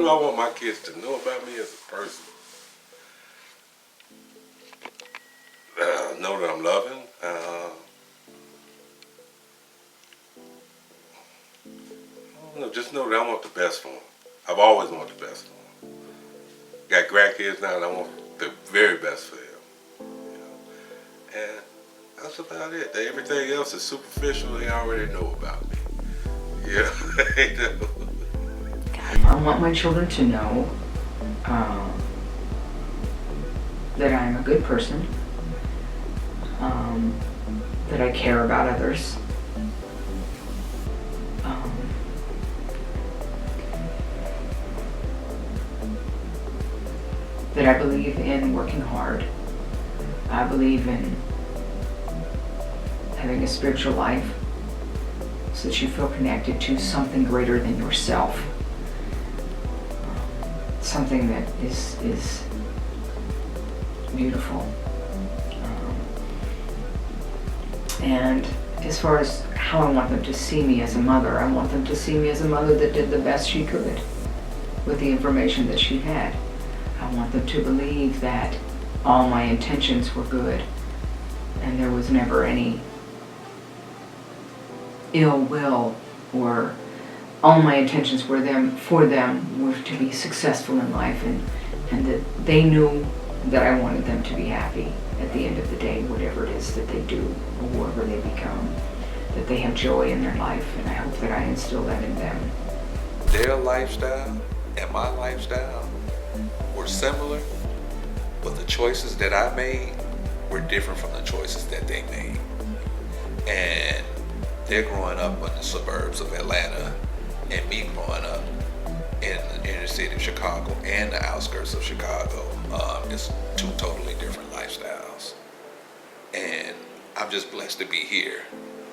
do I want my kids to know about me as a person? Know that I'm loving. I don't know, just know that I want the best for them. I've always wanted the best for them. Got grandkids now, and I want the very best for them. You know? And that's about it. Everything else is superficial. They already know about me. Yeah, they do. I want my children to know that I am a good person, that I care about others, that I believe in working hard. I believe in having a spiritual life so that you feel connected to something greater than yourself. Something that is beautiful. And as far as how I want them to see me as a mother, I want them to see me as a mother that did the best she could with the information that she had. I want them to believe that all my intentions were good and there was never any ill will, or all my intentions were for them were to be successful in life, and that they knew that I wanted them to be happy at the end of the day, whatever it is that they do or whoever they become, that they have joy in their life, and I hope that I instill that in them. Their lifestyle and my lifestyle were similar, but the choices that I made were different from the choices that they made. And they're growing up in the suburbs of Atlanta, and me growing up in the inner city of Chicago and the outskirts of Chicago. It's two totally different lifestyles. And I'm just blessed to be here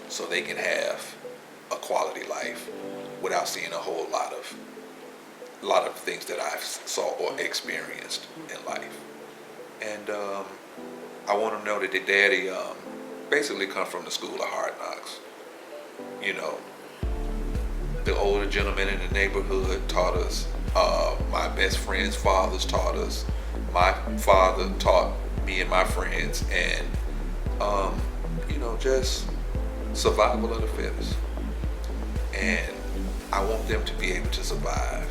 so they can have a quality life without seeing a whole lot of things that I've saw or experienced in life. And I want them to know that their daddy basically come from the school of hard knocks. You know, the older gentlemen in the neighborhood taught us, my best friends' fathers taught us, my father taught me and my friends, and you know, just survival of the fittest. And I want them to be able to survive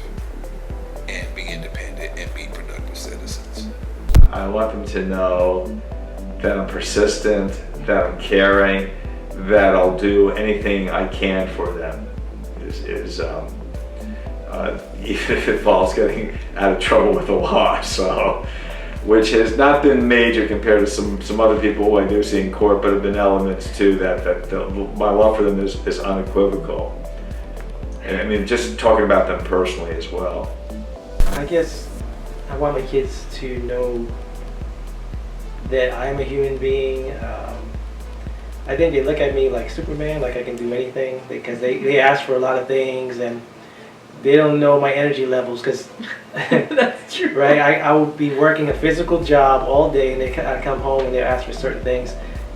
and be independent and be productive citizens. I want them to know that I'm persistent, that I'm caring, that I'll do anything I can for them. Even if it involves getting out of trouble with the law, so, which has not been major compared to some other people who I do see in court, but have been elements too that my love for them is unequivocal. And I mean, just talking about them personally as well. I guess I want my kids to know that I'm a human being. I think they look at me like Superman, like I can do anything, because they ask for a lot of things and they don't know my energy levels, because That's true. right, I would be working a physical job all day and I come home and they ask for certain things.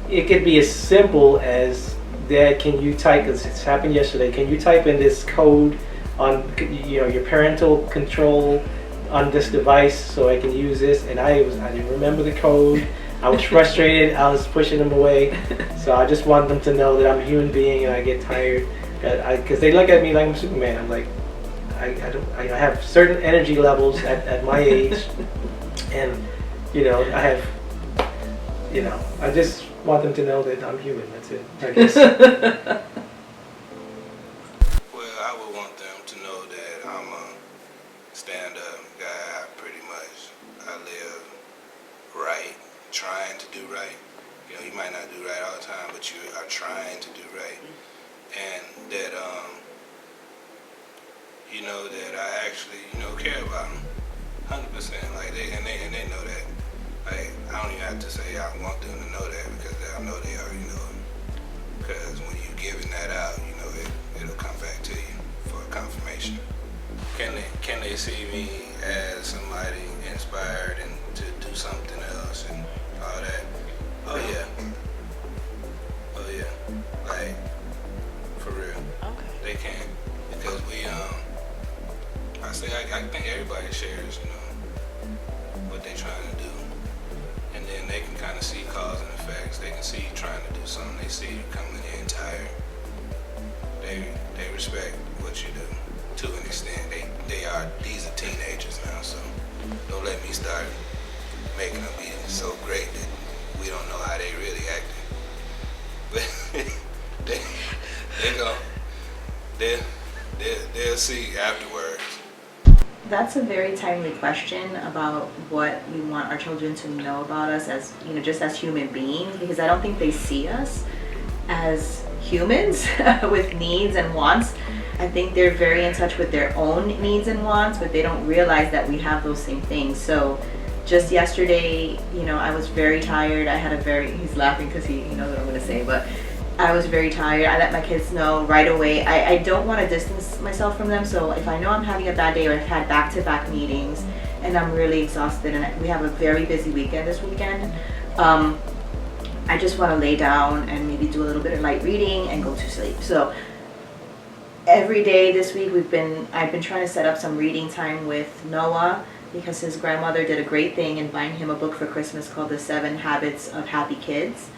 It could be as simple as, Dad, can you type, because it's happened yesterday, can you type in this code on your parental control on this device so I can use this? And I didn't remember the code. I was frustrated. I was pushing them away. So I just want them to know that I'm a human being and I get tired. Because they look at me like I'm Superman. I'm like, I have certain energy levels at my age, and I have, I just want them to know that I'm human. That's it, I guess. Well, I would want them to know that I'm a stand-up guy. Pretty much, I live right, trying to do right. You might not do right all the time, but you are trying to do right, and that that I actually care about them, 100%. Like they know that. Like I don't even have to say I want them to know that, because I know they already know it. Because when you're giving that out, it'll come back to you for confirmation. Can they see me as somebody inspired and to do something else and all that? Oh yeah. Like for real. Okay. They can, because I think something, they see you coming in tired, they respect what you do to an extent. These are teenagers now, so don't let me start making them be so great that we don't know how they really acting. But they'll see afterwards. That's a very timely question about what we want our children to know about us as, just as human beings, because I don't think they see us as humans with needs and wants. I think they're very in touch with their own needs and wants, but they don't realize that we have those same things. So just yesterday, I was very tired. He's laughing because he knows what I'm going to say, but I was very tired. I let my kids know right away. I don't want to distance myself from them. So if I know I'm having a bad day or I've had back-to-back meetings and I'm really exhausted and we have a very busy weekend this weekend, I just want to lay down and maybe do a little bit of light reading and go to sleep. So every day this week I've been trying to set up some reading time with Noah because his grandmother did a great thing in buying him a book for Christmas called The 7 Habits of Happy Kids.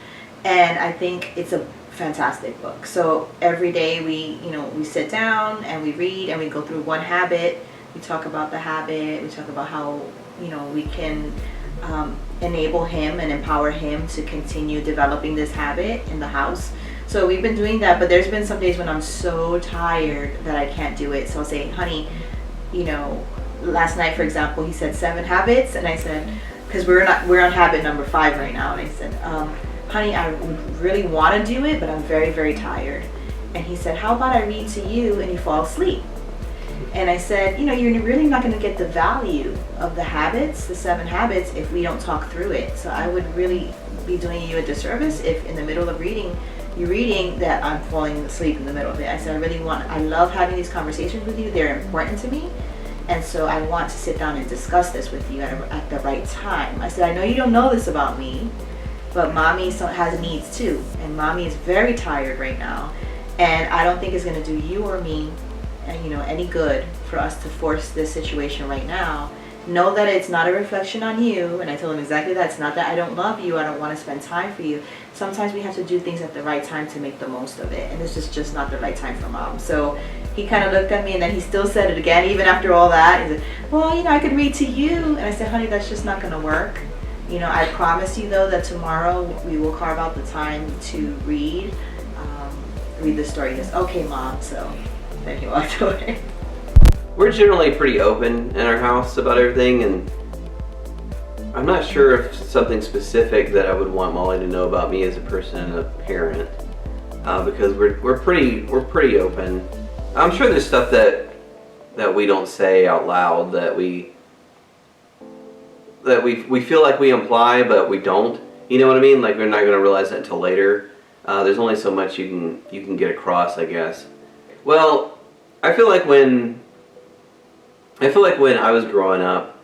And I think it's a fantastic book. So every day we sit down and we read and we go through one habit. We talk about the habit. We talk about how we can enable him and empower him to continue developing this habit in the house. So we've been doing that, but there's been some days when I'm so tired that I can't do it. So I'll say, honey, last night, for example, he said 7 habits, and I said, because we're on habit number 5 right now, and I said, honey, I would really want to do it, but I'm very, very tired. And he said, how about I read to you and you fall asleep? And I said, you're really not going to get the value of the habits, the 7 habits, if we don't talk through it. So I would really be doing you a disservice if in the middle of you're reading that I'm falling asleep in the middle of it. I said, I love having these conversations with you. They're important to me. And so I want to sit down and discuss this with you at the right time. I said, I know you don't know this about me, but mommy has needs too. And mommy is very tired right now. And I don't think it's going to do you or me any good for us to force this situation right now. Know that it's not a reflection on you. And I told him exactly that. It's not that I don't love you. I don't want to spend time for you. Sometimes we have to do things at the right time to make the most of it. And this is just not the right time for mom. So he kind of looked at me and then he still said it again, even after all that. He said, well, I could read to you. And I said, honey, that's just not going to work. I promise you though that tomorrow we will carve out the time to read the story. He goes, okay, mom. So then he walked away. We're generally pretty open in our house about everything, and I'm not sure if something specific that I would want Molly to know about me as a person and a parent, because we're pretty open. I'm sure there's stuff that we don't say out loud that we feel like we imply, but we don't. You know what I mean? Like we're not going to realize that until later. There's only so much you can get across, I guess. Well, I feel like when I was growing up,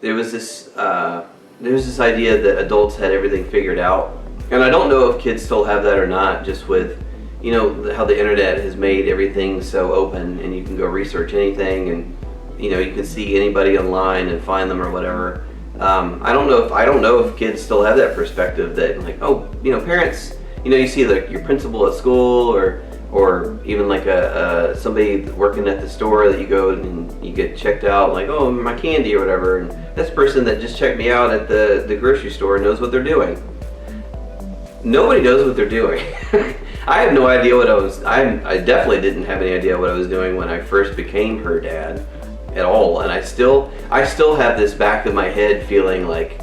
there was this idea that adults had everything figured out, and I don't know if kids still have that or not. Just with how the internet has made everything so open, and you can go research anything, and you can see anybody online and find them or whatever. I don't know if kids still have that perspective that like, parents, you see your principal at school or even like somebody working at the store that you go and you get checked out, like, oh, my candy or whatever, and this person that just checked me out at the grocery store knows what they're doing. Nobody knows what they're doing. I have no idea what I definitely didn't have any idea what I was doing when I first became her dad at all, and I still have this back of my head feeling like,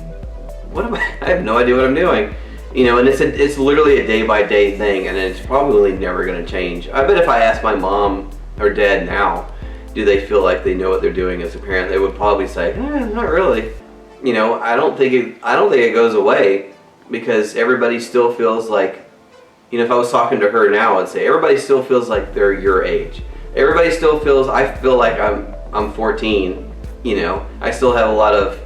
I have no idea what I'm doing. And it's literally a day-by-day thing, and it's probably never going to change. I bet if I asked my mom or dad now, do they feel like they know what they're doing as a parent, they would probably say, not really. I don't think it goes away, because everybody still feels like, if I was talking to her now, I'd say everybody still feels like they're your age. Everybody still feels, I feel like I'm 14. I still have a lot of,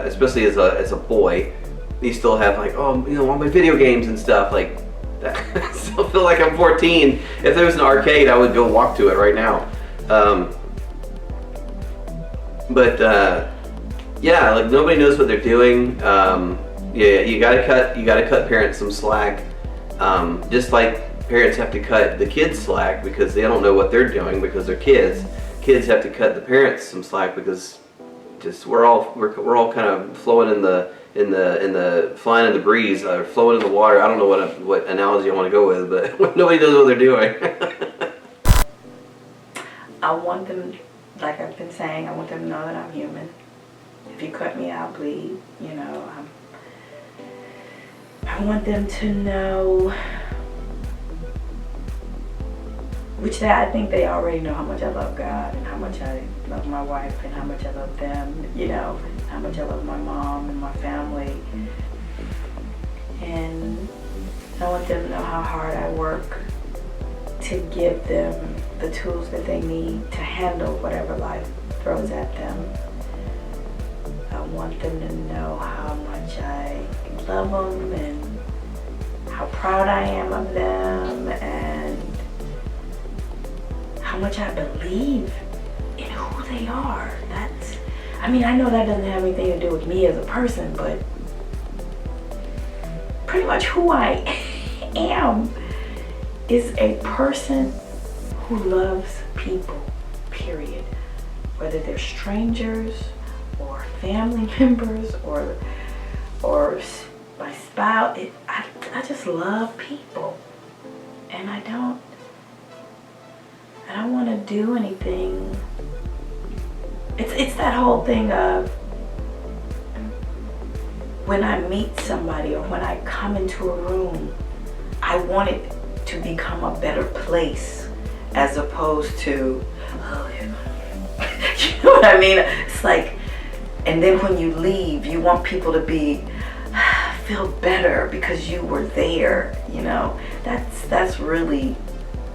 especially as a boy. You still have like, all my video games and stuff like that. I still feel like I'm 14. If there was an arcade, I would go walk to it right now. Yeah, like nobody knows what they're doing. You gotta cut parents some slack. Just like parents have to cut the kids slack because they don't know what they're doing because they're kids. Kids have to cut the parents some slack because just we're all kind of flowing in the flying in the breeze, or flowing in the water. I don't know what analogy I want to go with, but nobody knows what they're doing. I want them, like I've been saying, I want them to know that I'm human. If you cut me, I'll bleed. You know, I want them to know, which I think they already know, how much I love God and how much I love my wife and how much I love them, you know, how much I love my mom and my family. And I want them to know how hard I work to give them the tools that they need to handle whatever life throws at them. I want them to know how much I love them and how proud I am of them and how much I believe in who they are. I mean, I know that doesn't have anything to do with me as a person, but pretty much who I am is a person who loves people, period. Whether they're strangers or family members or my spouse, I just love people. And I don't want to do anything. It's that whole thing of when I meet somebody or when I come into a room, I want it to become a better place as opposed to, oh, you know what I mean? It's like, and then when you leave, you want people to feel better because you were there, you know? That's really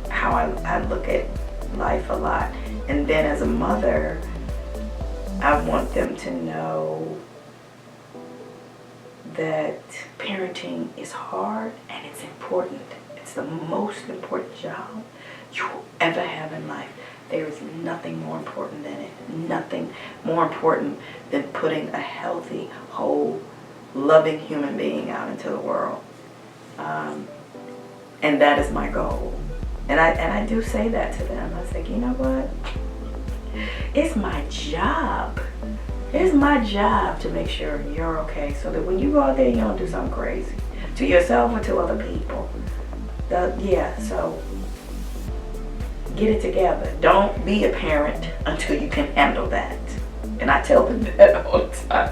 how I look at life a lot. And then as a mother, I want them to know that parenting is hard and it's important. It's the most important job you will ever have in life. There is nothing more important than it. Nothing more important than putting a healthy, whole, loving human being out into the world. And that is my goal. And I do say that to them. I say, you know what? It's my job. It's my job to make sure you're okay so that when you go out there, you don't do something crazy to yourself or to other people. So get it together. Don't be a parent until you can handle that. And I tell them that all the time.